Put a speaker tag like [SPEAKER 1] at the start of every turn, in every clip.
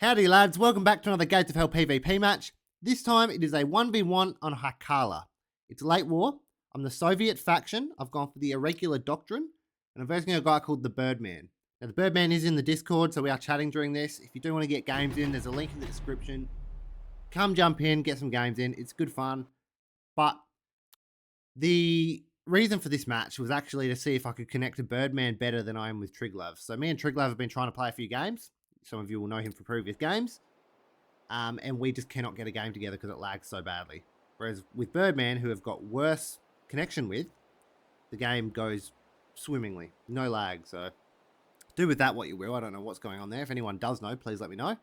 [SPEAKER 1] Howdy lads, welcome back to another Gates of Hell PvP match. This time it is a 1v1 on Hakala. It's late war. I'm the Soviet faction. I've gone for the irregular doctrine. And I'm versing a guy called the Birdman. Now the Birdman is in the Discord, so we are chatting during this. If you do want to get games in, there's a link in the description. Come jump in, get some games in. It's good fun. But the reason for this match was actually to see if I could connect to Birdman better than I am with Triglav. So me and Triglav have been trying to play a few games. Some of you will know him from previous games. And we just cannot get a game together because it lags so badly. Whereas with Birdman, who have got worse connection with, the game goes swimmingly. No lag. So do with that what you will. I don't know what's going on there. If anyone does know, please let me know.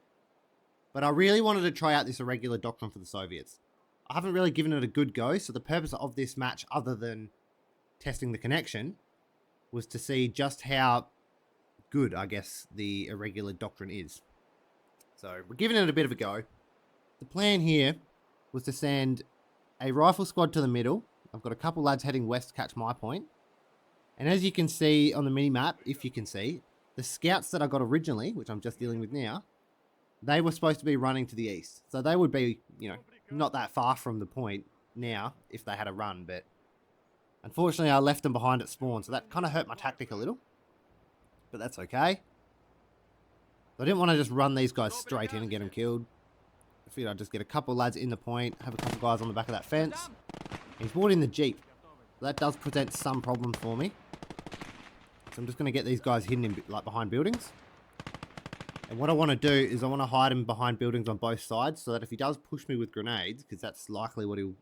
[SPEAKER 1] But I really wanted to try out this irregular doctrine for the Soviets. I haven't really given it a good go. So the purpose of this match, other than testing the connection, was to see just how good, I guess, the irregular doctrine is. So we're giving it a bit of a go. The plan here was to send a rifle squad to the middle. I've got a couple lads heading west to catch my point. And as you can see on the mini-map, if you can see, the scouts that I got originally, which I'm just dealing with now, they were supposed to be running to the east. So they would be, not that far from the point now if they had a run. But unfortunately, I left them behind at spawn. So that kind of hurt my tactic a little. But that's okay. I didn't want to just run these guys straight in and get them killed. I figured I'd just get a couple of lads in the point, have a couple guys on the back of that fence. He's brought in the Jeep. That does present some problems for me. So I'm just going to get these guys hidden in, behind buildings. And what I want to do is I want to hide him behind buildings on both sides so that if he does push me with grenades, because that's likely what he'll...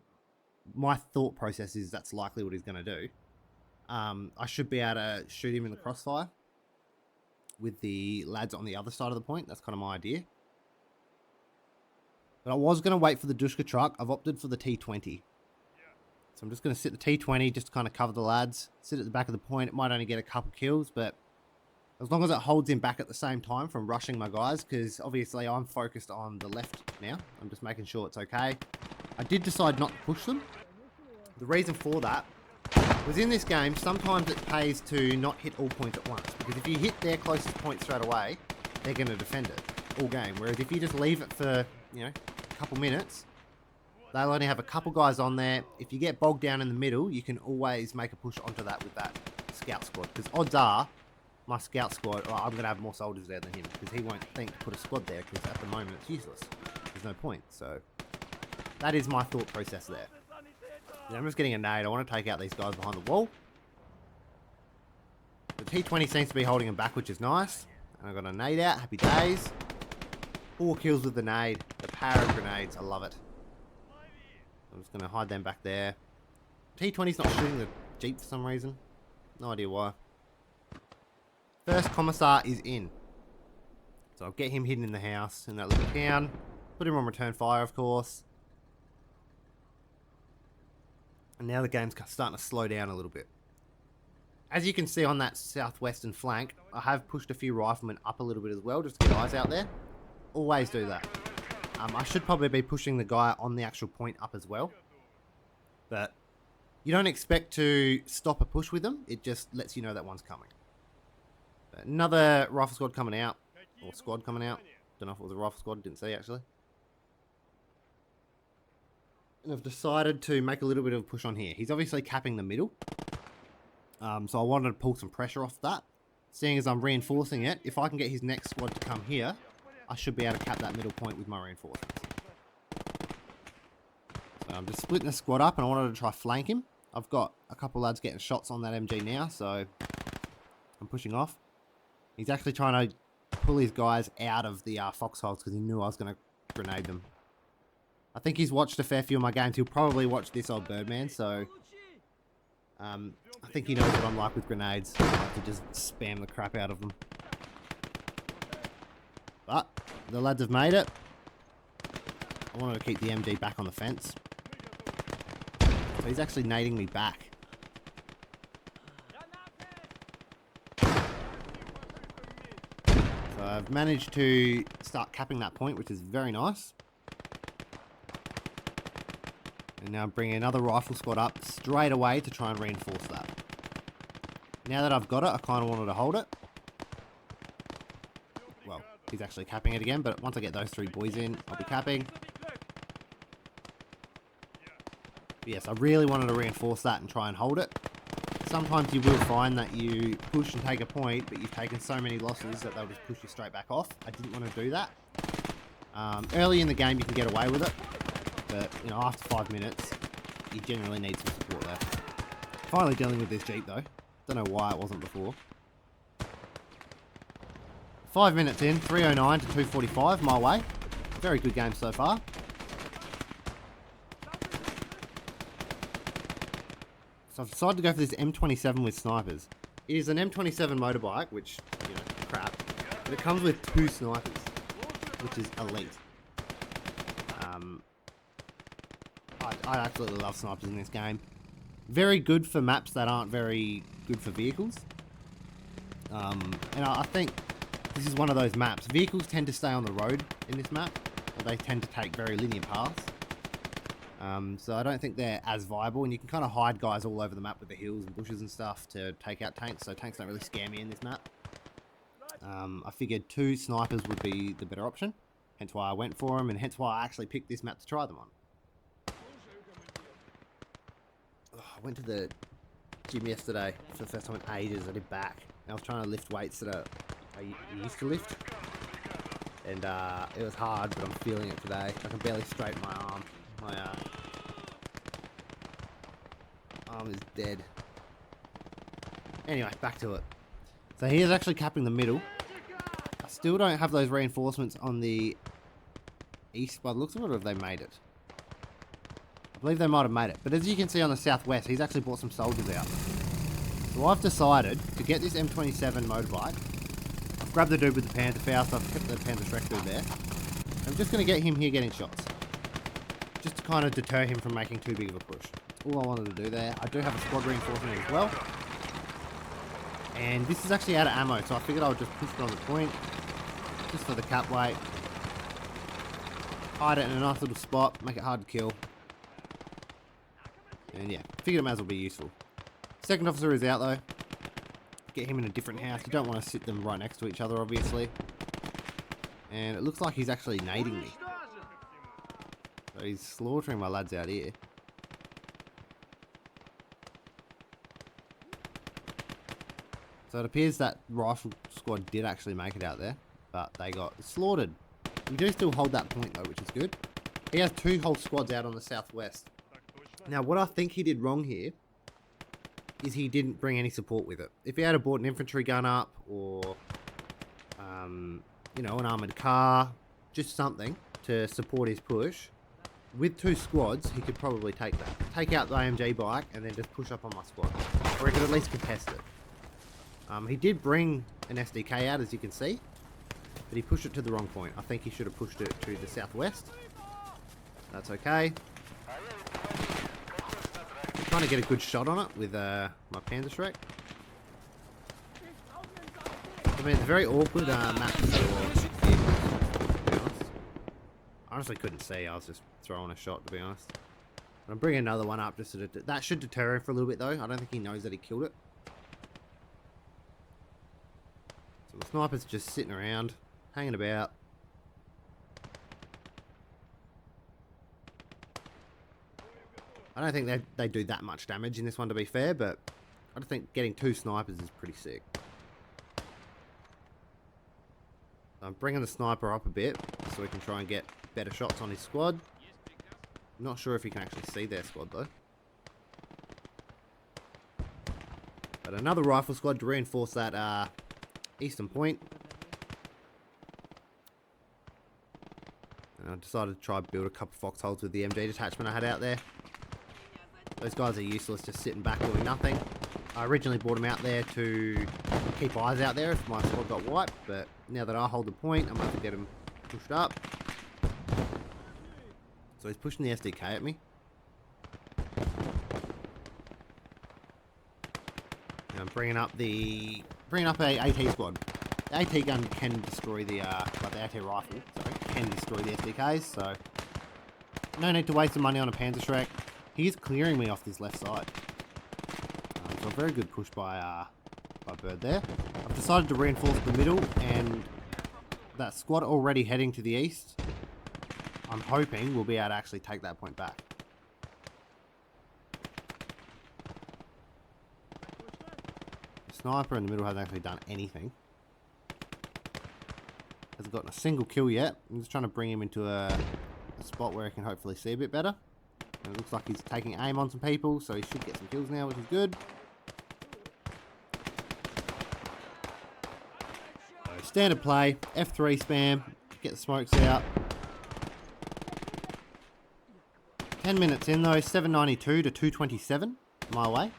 [SPEAKER 1] My thought process is that's likely what he's going to do. I should be able to shoot him in the crossfire with the lads on the other side of the point. That's kind of my idea. But I was going to wait for the Dushka truck. I've opted for the T20. So I'm just going to sit the T20 just to kind of cover the lads. Sit at the back of the point. It might only get a couple kills, but as long as it holds him back at the same time from rushing my guys, because obviously I'm focused on the left now. I'm just making sure it's okay. I did decide not to push them. The reason for that was in this game, sometimes it pays to not hit all points at once. Because if you hit their closest point straight away, they're going to defend it all game. Whereas if you just leave it for, a couple minutes, they'll only have a couple guys on there. If you get bogged down in the middle, you can always make a push onto that with that scout squad. Because odds are, my scout squad, I'm going to have more soldiers there than him. Because he won't think to put a squad there, because at the moment it's useless. There's no point. So that is my thought process there. I'm just getting a nade. I want to take out these guys behind the wall. The T20 seems to be holding him back, which is nice. And I've got a nade out. Happy days. 4 kills with the nade. The power of grenades. I love it. I'm just going to hide them back there. T20's not shooting the Jeep for some reason. No idea why. First commissar is in. So I'll get him hidden in the house in that little town. Put him on return fire, of course. And now the game's starting to slow down a little bit. As you can see on that southwestern flank, I have pushed a few riflemen up a little bit as well, just to get eyes out there. Always do that. I should probably be pushing the guy on the actual point up as well. But you don't expect to stop a push with them. It just lets you know that one's coming. Another rifle squad coming out. Or squad coming out. Don't know if it was a rifle squad. Didn't see actually. And I've decided to make a little bit of a push on here. He's obviously capping the middle. So I wanted to pull some pressure off that. Seeing as I'm reinforcing it, if I can get his next squad to come here, I should be able to cap that middle point with my reinforcements. So I'm just splitting the squad up and I wanted to try flank him. I've got a couple lads getting shots on that MG now, so I'm pushing off. He's actually trying to pull his guys out of the foxholes because he knew I was going to grenade them. I think he's watched a fair few of my games. He'll probably watch this old Birdman, so I think he knows what I'm like with grenades. I like to just spam the crap out of them. But the lads have made it. I wanted to keep the MG back on the fence. So he's actually nading me back. So I've managed to start capping that point, which is very nice. And now I'm bringing another rifle squad up straight away to try and reinforce that. Now that I've got it, I kind of wanted to hold it. Well, he's actually capping it again. But once I get those 3 boys in, I'll be capping. But yes, I really wanted to reinforce that and try and hold it. Sometimes you will find that you push and take a point, but you've taken so many losses that they'll just push you straight back off. I didn't want to do that. Early in the game, you can get away with it. But, you know, after 5 minutes, you generally need some support there. Finally dealing with this Jeep, though. Don't know why it wasn't before. 5 minutes in, 309 to 245, my way. Very good game so far. So I've decided to go for this M27 with snipers. It is an M27 motorbike, which, you know, crap. But it comes with 2 snipers, which is elite. I absolutely love snipers in this game. Very good for maps that aren't very good for vehicles. And I think this is one of those maps. Vehicles tend to stay on the road in this map, or they tend to take very linear paths. So I don't think they're as viable, and you can kind of hide guys all over the map with the hills and bushes and stuff to take out tanks, so tanks don't really scare me in this map. I figured 2 snipers would be the better option, hence why I went for them, and hence why I actually picked this map to try them on. I went to the gym yesterday for the first time in ages. I did back, and I was trying to lift weights that I used to lift, and it was hard, but I'm feeling it today. I can barely straighten my arm. My arm is dead. Anyway, back to it. So he is actually capping the middle. I still don't have those reinforcements on the east, by the looks of it, or have they made it? I believe they might have made it. But as you can see on the southwest, he's actually brought some soldiers out. So I've decided to get this M27 motorbike. I've grabbed the dude with the Panther Faust, I've kept the Panther Shrek dude there. I'm just going to get him here getting shots. Just to kind of deter him from making too big of a push. That's all I wanted to do there. I do have a squad reinforcement as well. And this is actually out of ammo, so I figured I would just push it on the point. Just for the cap weight. Hide it in a nice little spot, make it hard to kill. And yeah, figured it may as well be useful. Second officer is out though. Get him in a different house. You don't want to sit them right next to each other, obviously. And it looks like he's actually nading me. So he's slaughtering my lads out here. So it appears that rifle squad did actually make it out there, but they got slaughtered. We do still hold that point though, which is good. He has 2 whole squads out on the southwest. Now what I think he did wrong here is he didn't bring any support with it. If he had bought an infantry gun up, or you know, an armoured car, just something to support his push, with 2 squads, he could probably take that. Take out the AMG bike and then just push up on my squad. Or he could at least contest it. He did bring an SDK out, as you can see, but he pushed it to the wrong point. I think he should have pushed it to the southwest. That's okay. I'm trying to get a good shot on it with my Panther Shrek. I mean, it's a very awkward map for vehicles, to be honest. I honestly couldn't see. I was just throwing a shot, to be honest. But I'm bringing another one up just to that should deter him for a little bit, though. I don't think he knows that he killed it. So the sniper's just sitting around, hanging about. I don't think they do that much damage in this one, to be fair, but I just think getting 2 snipers is pretty sick. I'm bringing the sniper up a bit so we can try and get better shots on his squad. I'm not sure if you can actually see their squad though. But another rifle squad to reinforce that eastern point. And I decided to try and build a couple of foxholes with the MG detachment I had out there. Those guys are useless, just sitting back doing nothing. I originally brought them out there to keep eyes out there if my squad got wiped, but now that I hold the point, I'm going to get them pushed up. So he's pushing the SDK at me. And I'm bringing up a AT squad. The AT gun can destroy the like the AT rifle, sorry, can destroy the SDKs. So no need to waste some money on a Panther Shrek. He is clearing me off this left side. So a very good push by Bird there. I've decided to reinforce the middle and that squad already heading to the east, I'm hoping we'll be able to actually take that point back. The sniper in the middle hasn't actually done anything. Hasn't gotten a single kill yet. I'm just trying to bring him into a spot where he can hopefully see a bit better. And it looks like he's taking aim on some people, so he should get some kills now, which is good. So standard play, F3 spam, get the smokes out. 10 minutes in though, 792 to 227 my way.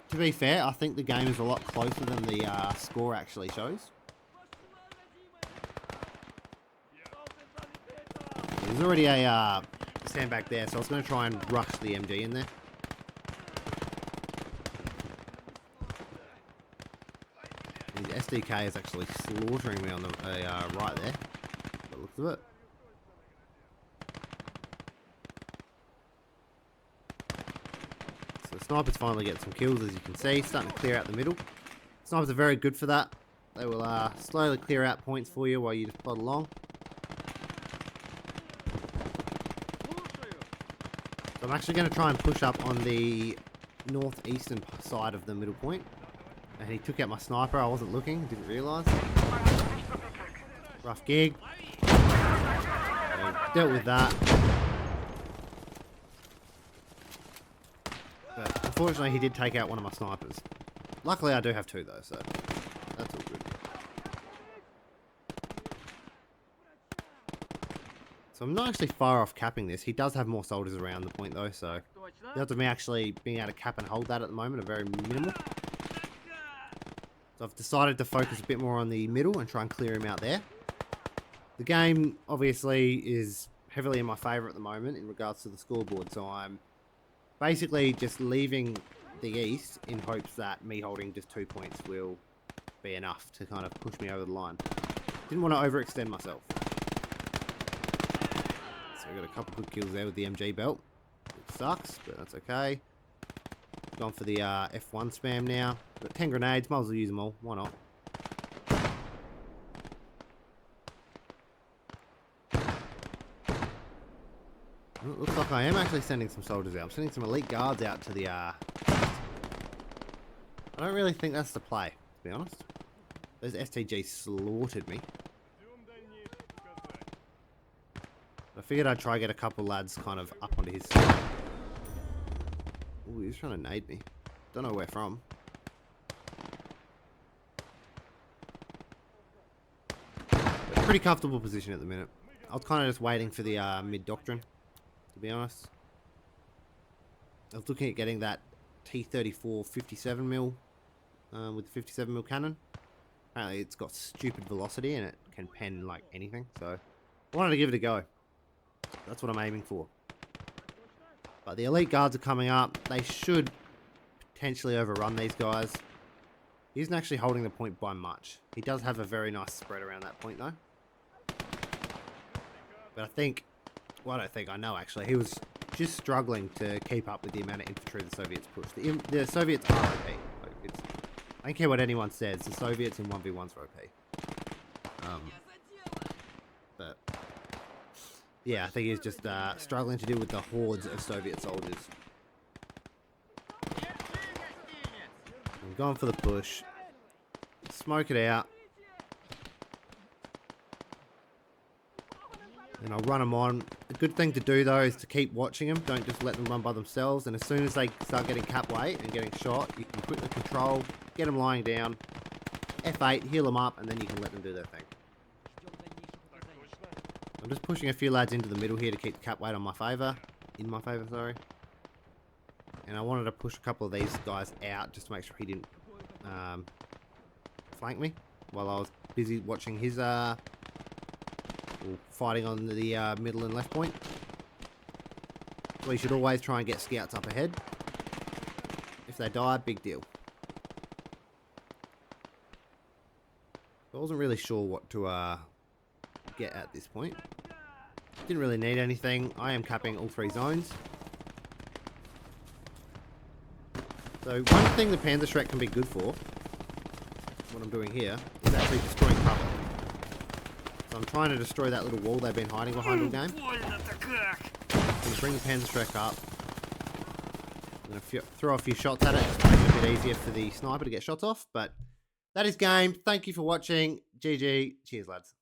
[SPEAKER 1] To be fair, I think the game is a lot closer than the score actually shows. There's already a sandbag there, so I was going to try and rush the MG in there. And the SDK is actually slaughtering me on the right there, by the looks of it. So the snipers finally get some kills, as you can see, starting to clear out the middle. Snipers are very good for that. They will slowly clear out points for you while you just plod along. So I'm actually going to try and push up on the northeastern side of the middle point. And he took out my sniper. I wasn't looking, didn't realise. Rough gig. So dealt with that. But unfortunately he did take out one of my snipers. Luckily I do have two though, so that's all good. So I'm not actually far off capping this. He does have more soldiers around the point though, so the odds of me actually being able to cap and hold that at the moment are very minimal. So I've decided to focus a bit more on the middle and try and clear him out there. The game obviously is heavily in my favour at the moment in regards to the scoreboard, so I'm basically just leaving the east in hopes that me holding just 2 points will be enough to kind of push me over the line. Didn't want to overextend myself. So I got a couple good kills there with the MG belt. It sucks, but that's okay. Gone for the F1 spam now. Got 10 grenades, might as well use them all. Why not? Well, it looks like I am actually sending some soldiers out. I'm sending some elite guards out to the I don't really think that's the play, to be honest. Those STGs slaughtered me. I figured I'd try to get a couple lads kind of up onto his side. Ooh, he's trying to nade me. Don't know where from. But pretty comfortable position at the minute. I was kind of just waiting for the mid doctrine, to be honest. I was looking at getting that T-34 57mm with the 57mm cannon. Apparently it's got stupid velocity and it can pen like anything, so I wanted to give it a go. That's what I'm aiming for. But the elite guards are coming up. They should potentially overrun these guys. He isn't actually holding the point by much. He does have a very nice spread around that point though. But I think, well I don't think, I know actually, he was just struggling to keep up with the amount of infantry the Soviets pushed. The Soviets are OP. Like, I don't care what anyone says, the Soviets in 1v1s are OP. But yeah, I think he's just struggling to deal with the hordes of Soviet soldiers. I'm going for the push. Smoke it out. And I'll run them on. The good thing to do though is to keep watching them. Don't just let them run by themselves. And as soon as they start getting cap weight and getting shot, you can quickly control, get them lying down, F8, heal them up, and then you can let them do their thing. I'm just pushing a few lads into the middle here to keep the cap weight on my favour. In my favour, sorry. And I wanted to push a couple of these guys out just to make sure he didn't flank me while I was busy watching his fighting on the middle and left point. So you should always try and get scouts up ahead. If they die, big deal. I wasn't really sure what to get at this point. Didn't really need anything. I am capping all 3 zones. So one thing the Panzerschreck can be good for, what I'm doing here is actually destroying cover. So I'm trying to destroy that little wall they've been hiding behind all game. I'm going to bring the Panzerschreck up. I'm going to throw a few shots at it, just to make it a bit easier for the sniper to get shots off. But that is game. Thank you for watching. GG. Cheers, lads.